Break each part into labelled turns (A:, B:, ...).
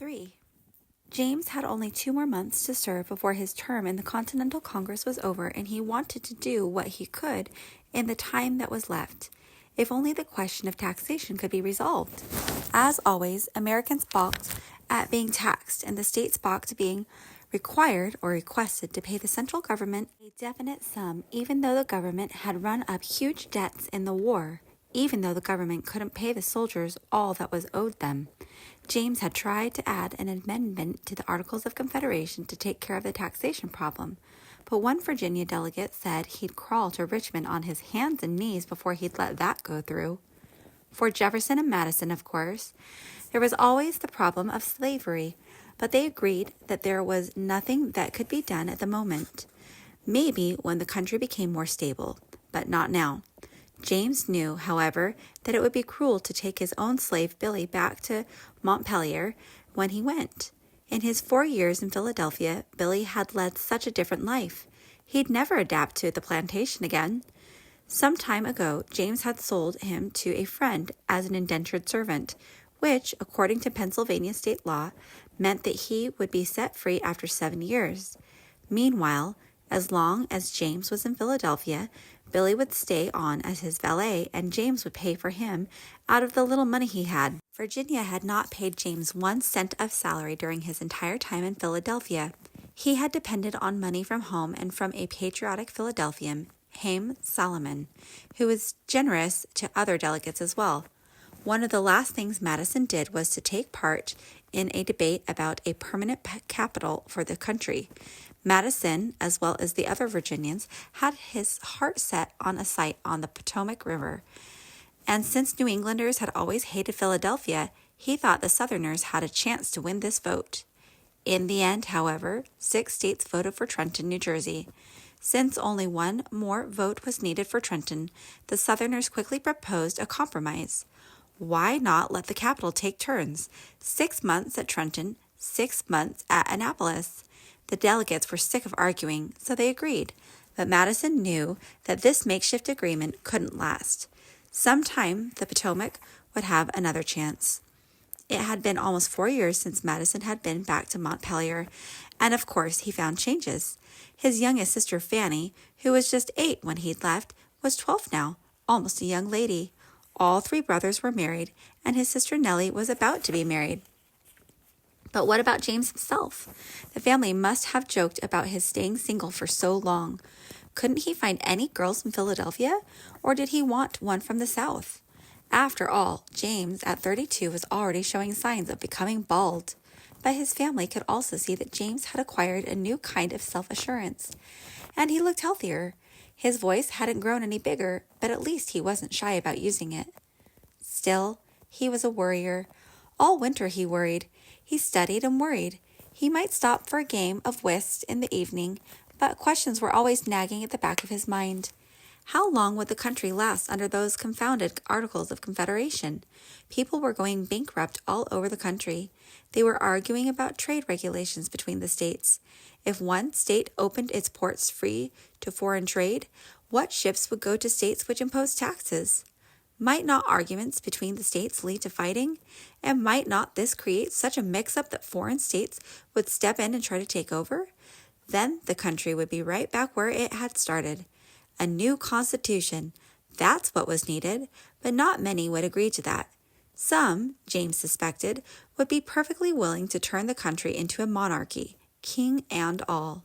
A: 3. James had only 2 more months to serve before his term in the Continental Congress was over, and he wanted to do what he could in the time that was left, if only the question of taxation could be resolved. As always, Americans balked at being taxed, and the states balked being required or requested to pay the central government a definite sum, even though the government had run up huge debts in the war, even though the government couldn't pay the soldiers all that was owed them. James had tried to add an amendment to the Articles of Confederation to take care of the taxation problem, but one Virginia delegate said he'd crawl to Richmond on his hands and knees before he'd let that go through. For Jefferson and Madison, of course, there was always the problem of slavery, but they agreed that there was nothing that could be done at the moment. Maybe when the country became more stable, but not now. James knew, however, that it would be cruel to take his own slave Billy back to Montpelier when he went. In his 4 years in Philadelphia, Billy had led such a different life. He'd never adapt to the plantation again. Some time ago, James had sold him to a friend as an indentured servant, which, according to Pennsylvania state law, meant that he would be set free after 7 years. Meanwhile, as long as James was in Philadelphia, Billy would stay on as his valet, and James would pay for him out of the little money he had. Virginia had not paid James 1 cent of salary during his entire time in Philadelphia. He had depended on money from home and from a patriotic Philadelphian, Haym Salomon, who was generous to other delegates as well. One of the last things Madison did was to take part in a debate about a permanent capital for the country. Madison, as well as the other Virginians, had his heart set on a site on the Potomac River. And since New Englanders had always hated Philadelphia, he thought the Southerners had a chance to win this vote. In the end, however, 6 states voted for Trenton, New Jersey. Since only 1 more vote was needed for Trenton, the Southerners quickly proposed a compromise. Why not let the capital take turns? 6 months at Trenton, 6 months at Annapolis. The delegates were sick of arguing, so they agreed. But Madison knew that this makeshift agreement couldn't last. Sometime the Potomac would have another chance. It had been almost 4 years since Madison had been back to Montpelier, and of course he found changes. His youngest sister Fanny, who was just 8 when he'd left, was 12 now, almost a young lady. All 3 brothers were married, and his sister Nellie was about to be married. But what about James himself? The family must have joked about his staying single for so long. Couldn't he find any girls in Philadelphia, or did he want one from the South? After all, James, at 32, was already showing signs of becoming bald. But his family could also see that James had acquired a new kind of self-assurance, and he looked healthier. His voice hadn't grown any bigger, but at least he wasn't shy about using it. Still, he was a worrier. All winter he worried. He studied and worried. He might stop for a game of whist in the evening, but questions were always nagging at the back of his mind. How long would the country last under those confounded Articles of Confederation? People were going bankrupt all over the country. They were arguing about trade regulations between the states. If one state opened its ports free to foreign trade, what ships would go to states which imposed taxes? Might not arguments between the states lead to fighting? And might not this create such a mix-up that foreign states would step in and try to take over? Then the country would be right back where it had started. A new constitution. That's what was needed, but not many would agree to that. Some, James suspected, would be perfectly willing to turn the country into a monarchy, king and all.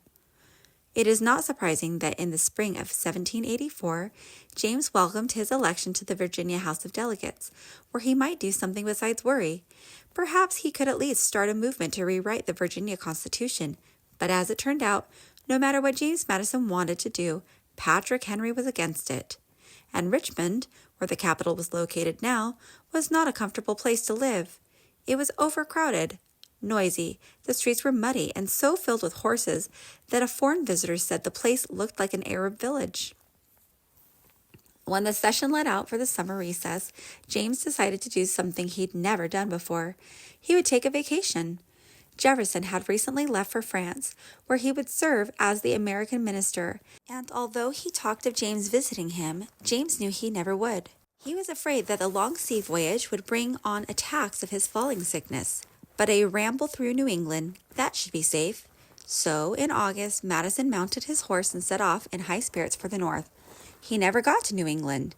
A: It is not surprising that in the spring of 1784, James welcomed his election to the Virginia House of Delegates, where he might do something besides worry. Perhaps he could at least start a movement to rewrite the Virginia Constitution. But as it turned out, no matter what James Madison wanted to do, Patrick Henry was against it. And Richmond, where the capital was located now, was not a comfortable place to live. It was overcrowded, noisy. The streets were muddy and so filled with horses that a foreign visitor said the place looked like an Arab village. When the session let out for the summer recess, James decided to do something he'd never done before. He would take a vacation. Jefferson had recently left for France, where he would serve as the American minister, and although he talked of James visiting him, James knew he never would. He was afraid that the long sea voyage would bring on attacks of his falling sickness. But a ramble through New England, that should be safe. So, in August, Madison mounted his horse and set off in high spirits for the north. He never got to New England.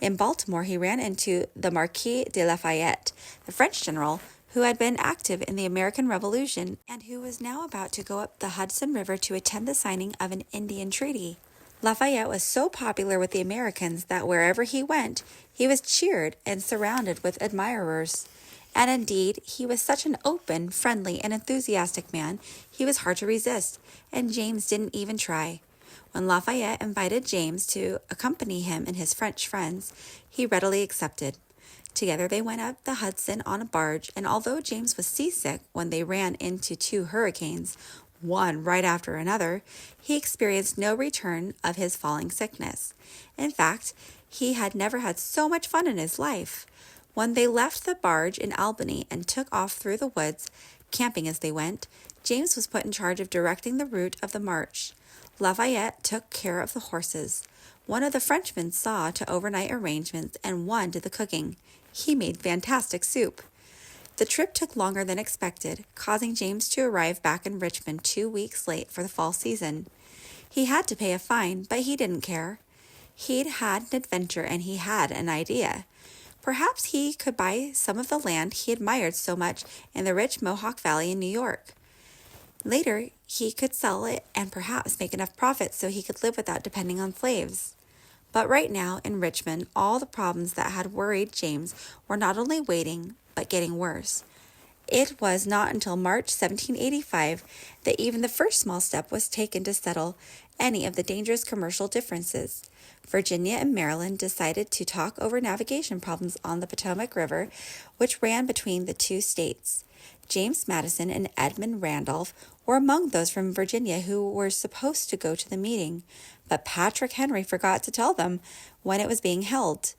A: In Baltimore, he ran into the Marquis de Lafayette, the French general who had been active in the American Revolution and who was now about to go up the Hudson River to attend the signing of an Indian treaty. Lafayette was so popular with the Americans that wherever he went, he was cheered and surrounded with admirers. And indeed, he was such an open, friendly, and enthusiastic man, he was hard to resist, and James didn't even try. When Lafayette invited James to accompany him and his French friends, he readily accepted. Together they went up the Hudson on a barge, and although James was seasick when they ran into 2 hurricanes, one right after another, he experienced no return of his falling sickness. In fact, he had never had so much fun in his life. When they left the barge in Albany and took off through the woods, camping as they went, James was put in charge of directing the route of the march. Lafayette took care of the horses. One of the Frenchmen saw to overnight arrangements, and one did the cooking. He made fantastic soup. The trip took longer than expected, causing James to arrive back in Richmond 2 weeks late for the fall season. He had to pay a fine, but he didn't care. He'd had an adventure and he had an idea. Perhaps he could buy some of the land he admired so much in the rich Mohawk Valley in New York. Later, he could sell it and perhaps make enough profit so he could live without depending on slaves. But right now, in Richmond, all the problems that had worried James were not only waiting, but getting worse. It was not until March 1785 that even the first small step was taken to settle any of the dangerous commercial differences. Virginia and Maryland decided to talk over navigation problems on the Potomac River, which ran between the 2 states. James Madison and Edmund Randolph were among those from Virginia who were supposed to go to the meeting, but Patrick Henry forgot to tell them when it was being held.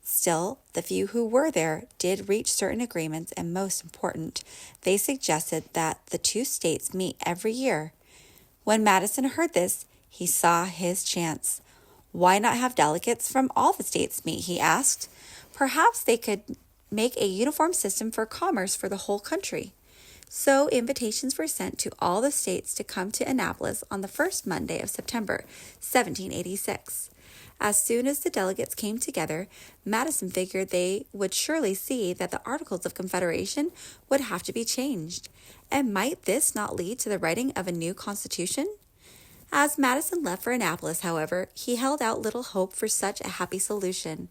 A: Still, the few who were there did reach certain agreements, and most important, they suggested that the 2 states meet every year. When Madison heard this, he saw his chance. Why not have delegates from all the states meet, he asked. Perhaps they could make a uniform system for commerce for the whole country. So invitations were sent to all the states to come to Annapolis on the first Monday of September, 1786. As soon as the delegates came together, Madison figured they would surely see that the Articles of Confederation would have to be changed. And might this not lead to the writing of a new constitution? As Madison left for Annapolis, however, he held out little hope for such a happy solution.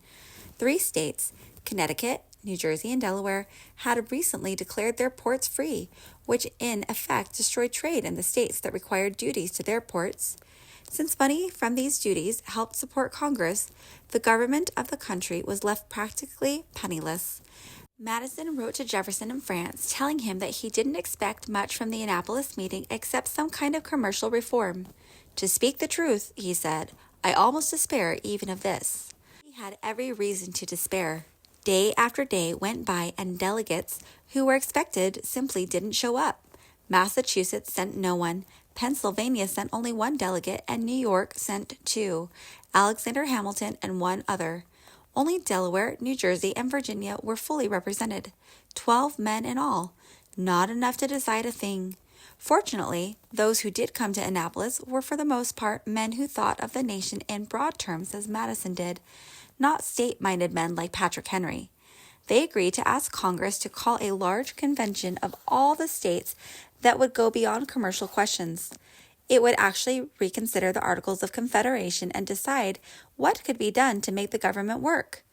A: 3 states, Connecticut, New Jersey, and Delaware, had recently declared their ports free, which in effect destroyed trade in the states that required duties to their ports. Since money from these duties helped support Congress, the government of the country was left practically penniless. Madison wrote to Jefferson in France, telling him that he didn't expect much from the Annapolis meeting except some kind of commercial reform. "To speak the truth," he said, "I almost despair even of this." He had every reason to despair. Day after day went by and delegates who were expected simply didn't show up. Massachusetts sent no one. Pennsylvania sent only 1 delegate, and New York sent 2, Alexander Hamilton and 1 other. Only Delaware, New Jersey, and Virginia were fully represented, 12 men in all, not enough to decide a thing. Fortunately, those who did come to Annapolis were for the most part men who thought of the nation in broad terms as Madison did, not state-minded men like Patrick Henry. They agreed to ask Congress to call a large convention of all the states that would go beyond commercial questions. It would actually reconsider the Articles of Confederation and decide what could be done to make the government work.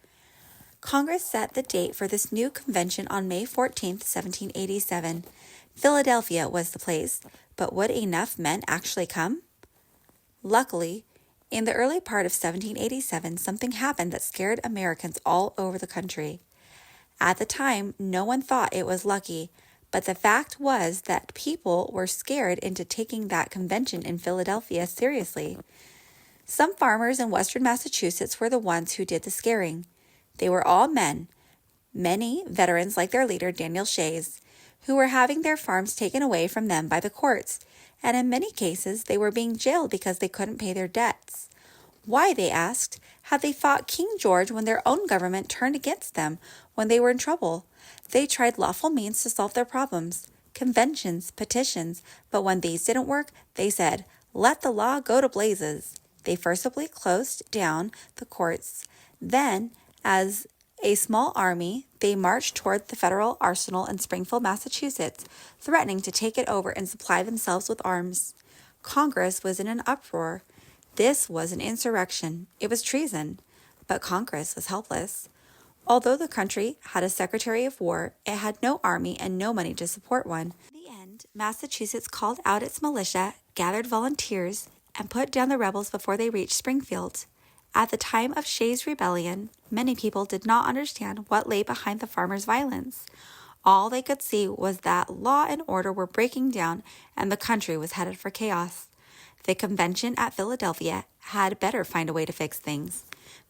A: Congress set the date for this new convention on May 14, 1787. Philadelphia was the place, but would enough men actually come? Luckily, in the early part of 1787, something happened that scared Americans all over the country. At the time, no one thought it was lucky, but the fact was that people were scared into taking that convention in Philadelphia seriously. Some farmers in western Massachusetts were the ones who did the scaring. They were all men, many veterans like their leader, Daniel Shays, who were having their farms taken away from them by the courts, and in many cases they were being jailed because they couldn't pay their debts. Why, they asked, had they fought King George when their own government turned against them when they were in trouble? They tried lawful means to solve their problems, conventions, petitions, but when these didn't work, they said, "Let the law go to blazes." They forcibly closed down the courts. Then, as a small army, they marched toward the federal arsenal in Springfield, Massachusetts, threatening to take it over and supply themselves with arms. Congress was in an uproar. This was an insurrection. It was treason. But Congress was helpless. Although the country had a Secretary of War, it had no army and no money to support one. In the end, Massachusetts called out its militia, gathered volunteers, and put down the rebels before they reached Springfield. At the time of Shays' Rebellion, many people did not understand what lay behind the farmers' violence. All they could see was that law and order were breaking down and the country was headed for chaos. The convention at Philadelphia had better find a way to fix things.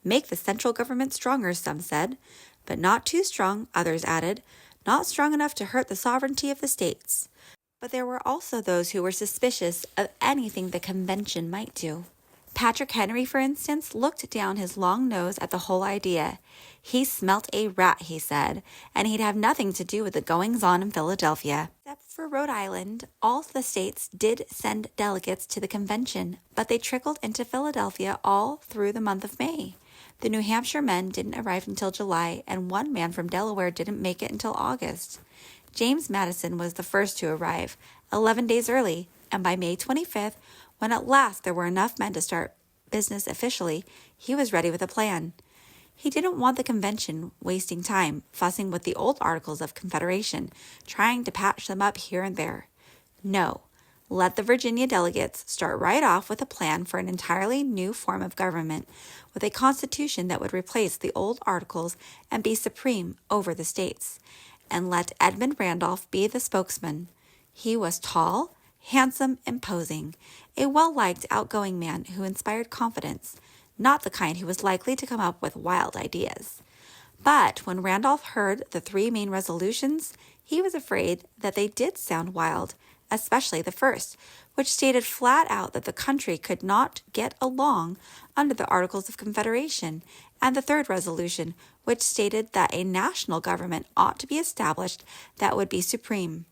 A: Make the central government stronger, some said, but not too strong, others added, not strong enough to hurt the sovereignty of the states. But there were also those who were suspicious of anything the convention might do. Patrick Henry, for instance, looked down his long nose at the whole idea. He smelt a rat, he said, and he'd have nothing to do with the goings-on in Philadelphia. Except for Rhode Island, all the states did send delegates to the convention, but they trickled into Philadelphia all through the month of May. The New Hampshire men didn't arrive until July, and one man from Delaware didn't make it until August. James Madison was the first to arrive, 11 days early, and by May 25th, when at last there were enough men to start business officially, he was ready with a plan. He didn't want the convention wasting time fussing with the old Articles of Confederation, trying to patch them up here and there. No, let the Virginia delegates start right off with a plan for an entirely new form of government, with a constitution that would replace the old Articles and be supreme over the states. And let Edmund Randolph be the spokesman. He was tall, handsome, imposing, a well-liked, outgoing man who inspired confidence, not the kind who was likely to come up with wild ideas. But when Randolph heard the 3 main resolutions, he was afraid that they did sound wild, especially the first, which stated flat out that the country could not get along under the Articles of Confederation, and the 3rd resolution, which stated that a national government ought to be established that would be supreme.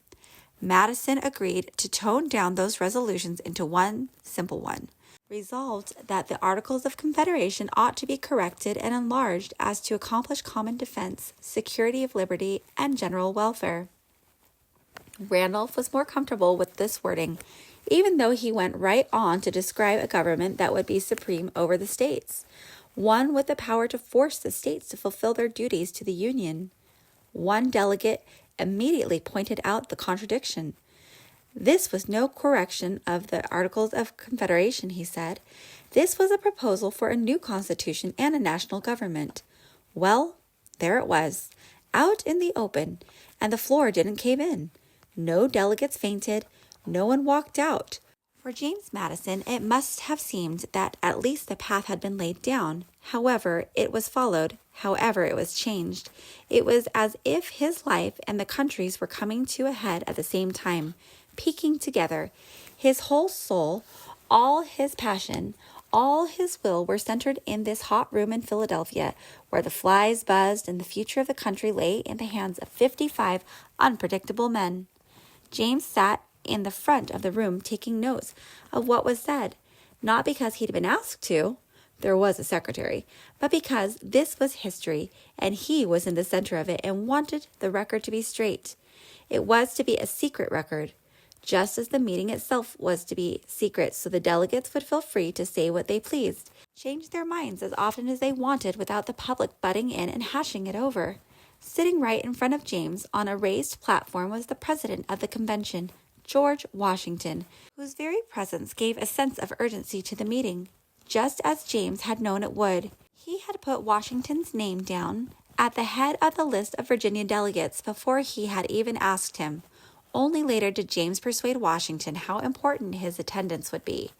A: Madison agreed to tone down those resolutions into one simple one, resolved that the Articles of Confederation ought to be corrected and enlarged as to accomplish common defense, security of liberty, and general welfare. Randolph was more comfortable with this wording, even though he went right on to describe a government that would be supreme over the states, one with the power to force the states to fulfill their duties to the Union. One delegate immediately pointed out the contradiction. This was no correction of the Articles of Confederation, he said. This was a proposal for a new constitution and a national government. Well, there it was, out in the open, and the floor didn't cave in. No delegates fainted. No one walked out. For James Madison, it must have seemed that at least the path had been laid down. However it was followed, however it was changed, it was as if his life and the country's were coming to a head at the same time, peaking together. His whole soul, all his passion, all his will were centered in this hot room in Philadelphia, where the flies buzzed and the future of the country lay in the hands of 55 unpredictable men. James sat in the front of the room taking notes of what was said, not because he'd been asked to, there was a secretary, but because this was history and he was in the center of it and wanted the record to be straight. It was to be a secret record, just as the meeting itself was to be secret, so the delegates would feel free to say what they pleased, change their minds as often as they wanted without the public butting in and hashing it over. Sitting right in front of James on a raised platform was the president of the convention, George Washington, whose very presence gave a sense of urgency to the meeting, just as James had known it would. He had put Washington's name down at the head of the list of Virginia delegates before he had even asked him. Only later did James persuade Washington how important his attendance would be.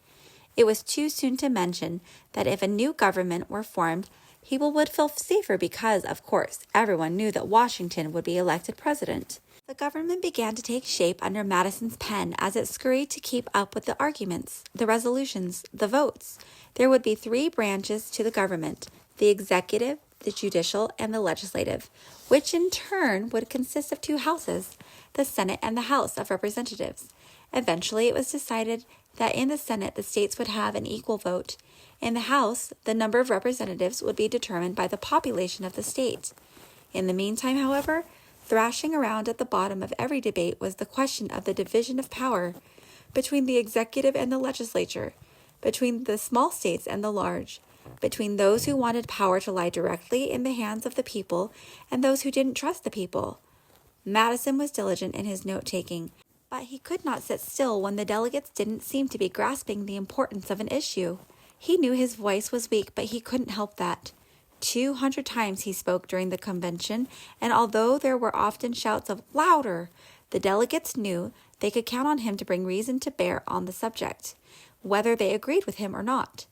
A: It was too soon to mention that if a new government were formed, people would feel safer because, of course, everyone knew that Washington would be elected president. The government began to take shape under Madison's pen as it scurried to keep up with the arguments, the resolutions, the votes. There would be 3 branches to the government, the executive, the judicial and the legislative, which in turn would consist of two houses, the Senate and the House of Representatives. Eventually, it was decided that in the Senate, the states would have an equal vote. In the House, the number of representatives would be determined by the population of the state. In the meantime, however, thrashing around at the bottom of every debate was the question of the division of power between the executive and the legislature, between the small states and the large, between those who wanted power to lie directly in the hands of the people and those who didn't trust the people. Madison was diligent in his note-taking, but he could not sit still when the delegates didn't seem to be grasping the importance of an issue. He knew his voice was weak, but he couldn't help that. 200 times he spoke during the convention, and although there were often shouts of "louder," the delegates knew they could count on him to bring reason to bear on the subject, whether they agreed with him or not.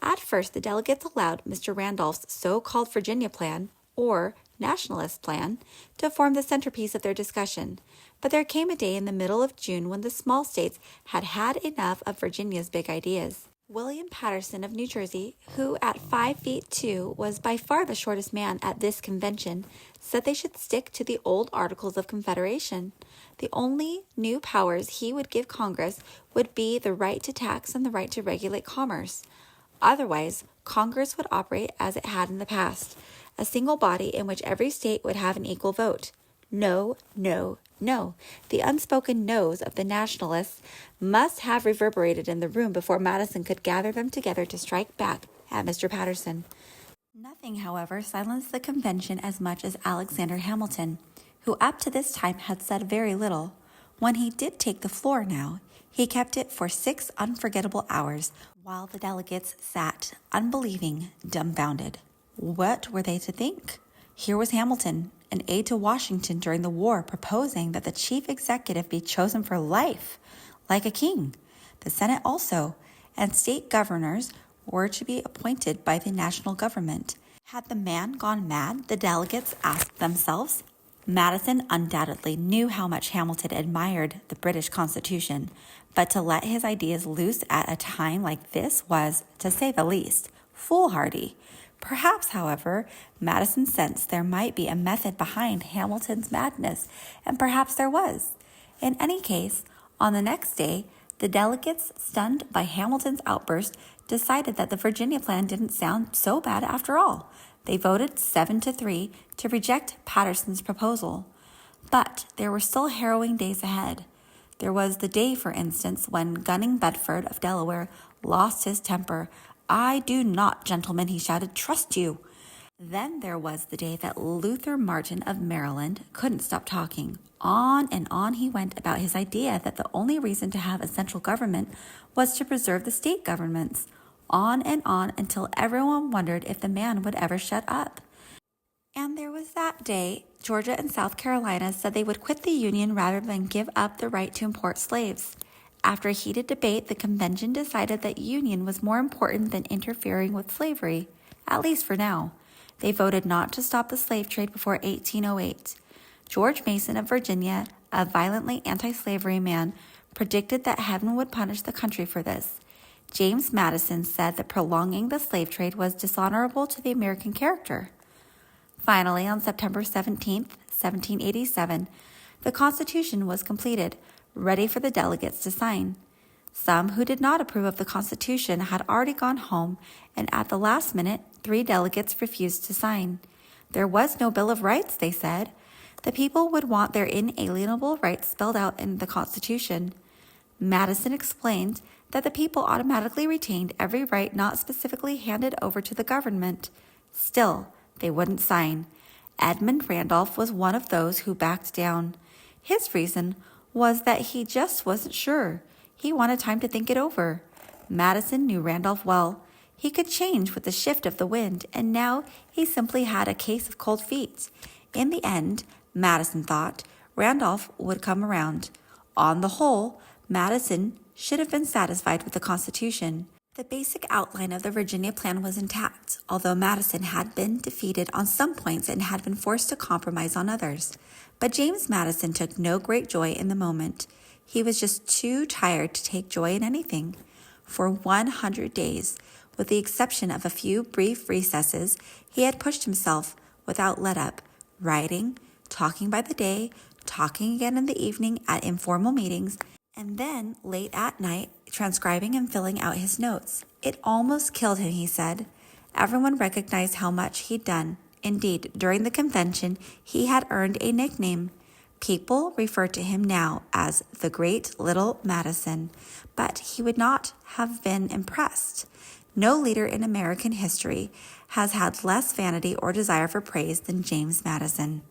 A: At first, the delegates allowed Mr. Randolph's so-called Virginia plan, or nationalist plan, to form the centerpiece of their discussion. But there came a day in the middle of June when the small states had had enough of Virginia's big ideas. William Patterson of New Jersey, who at 5'2" was by far the shortest man at this convention, said they should stick to the old Articles of Confederation. The only new powers he would give Congress would be the right to tax and the right to regulate commerce. Otherwise, Congress would operate as it had in the past, a single body in which every state would have an equal vote. No, no, no. The unspoken no's of the nationalists must have reverberated in the room before Madison could gather them together to strike back at Mr. Patterson. Nothing, however, silenced the convention as much as Alexander Hamilton, who up to this time had said very little. When he did take the floor now, he kept it for 6 unforgettable hours, while the delegates sat, unbelieving, dumbfounded. What were they to think? Here was Hamilton, an aide to Washington during the war, proposing that the chief executive be chosen for life, like a king. The Senate also, and state governors were to be appointed by the national government. Had the man gone mad, the delegates asked themselves? Madison undoubtedly knew how much Hamilton admired the British Constitution, but to let his ideas loose at a time like this was, to say the least, foolhardy. Perhaps, however, Madison sensed there might be a method behind Hamilton's madness, and perhaps there was. In any case, on the next day, the delegates, stunned by Hamilton's outburst, decided that the Virginia plan didn't sound so bad after all. They voted 7-3 to reject Patterson's proposal. But there were still harrowing days ahead. There was the day, for instance, when Gunning Bedford of Delaware lost his temper. "I do not, gentlemen," he shouted, "trust you." Then there was the day that Luther Martin of Maryland couldn't stop talking. On and on he went about his idea that the only reason to have a central government was to preserve the state governments. On and on until everyone wondered if the man would ever shut up. And there was that day Georgia and South Carolina said they would quit the Union rather than give up the right to import slaves. After a heated debate, the convention decided that union was more important than interfering with slavery, at least for now. They voted not to stop the slave trade before 1808. George Mason of Virginia, a violently anti-slavery man, predicted that heaven would punish the country for this. James Madison said that prolonging the slave trade was dishonorable to the American character. Finally, on September 17, 1787, the Constitution was completed, ready for the delegates to sign. Some who did not approve of the Constitution had already gone home, and at the last minute, 3 delegates refused to sign. There was no Bill of Rights, they said. The people would want their inalienable rights spelled out in the Constitution. Madison explained that the people automatically retained every right not specifically handed over to the government. Still, they wouldn't sign. Edmund Randolph was one of those who backed down. His reason was that he just wasn't sure. He wanted time to think it over. Madison knew Randolph well. He could change with the shift of the wind, and now he simply had a case of cold feet. In the end, Madison thought, Randolph would come around. On the whole, Madison should have been satisfied with the Constitution. The basic outline of the Virginia plan was intact, although Madison had been defeated on some points and had been forced to compromise on others. But James Madison took no great joy in the moment. He was just too tired to take joy in anything. For 100 days, With the exception of a few brief recesses, he had pushed himself without let-up, writing, talking by the day, talking again in the evening at informal meetings, and then, late at night, transcribing and filling out his notes. It almost killed him, he said. Everyone recognized how much he'd done. Indeed, during the convention, he had earned a nickname. People referred to him now as the great little Madison, but he would not have been impressed. No leader in American history has had less vanity or desire for praise than James Madison.